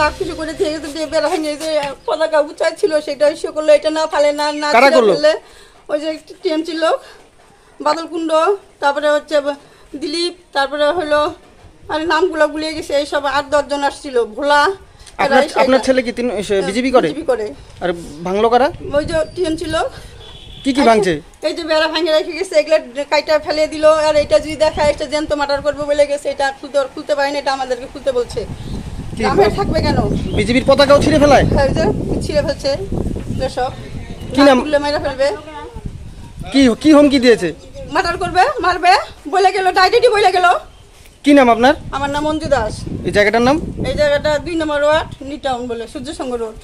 যা কিছু করে থেকে যে বেড়া ভেঙে যে পতাকা উঁচাই ছিল সেটা ইস্যু করলো, এটা না ফালে না না ফেললে ওই যে টিএমসি লোক বাদল কুণ্ড, তারপরে হচ্ছে দিলীপ, তারপরে হলো আর নামগুলো ভুলিয়ে গেছে, এইসব 8-10 জন আসছিল। ভোলা। আপনার ছেলে কি বিজেপি করে? আর ভাঙলো কারা? ওই যে টিএমসি লোক। কি কি ভাঙছে? এই যে বেড়া ভাঙে রেখে গেছে, এগুলো কাইটা ফেলে দিল। আর এটা যদি দেখা এটা জ্যান্ত মার্ডার করবে বলে গেছে, এটা খুলতে পারেনি, এটা আমাদেরকে খুলতে বলছে। থাকবে কেন? বিজেপির পতাকাও ছিঁড়ে ফেলায়? ছিঁড়ে ফেলছে সব। কি নাম? মেরে ফেলবে। কি হুমকি দিয়েছে? মার্ডার করবে, মারবে বলে গেল, ডাইরেক্টলি বলে গেল। কি নাম আপনার? আমার নাম মঞ্জু দাস। এই জায়গাটার নাম? এই জায়গাটা 2 নম্বর ওয়ার্ড, নিউ টাউন বলে, সূর্যসংঘ রোড।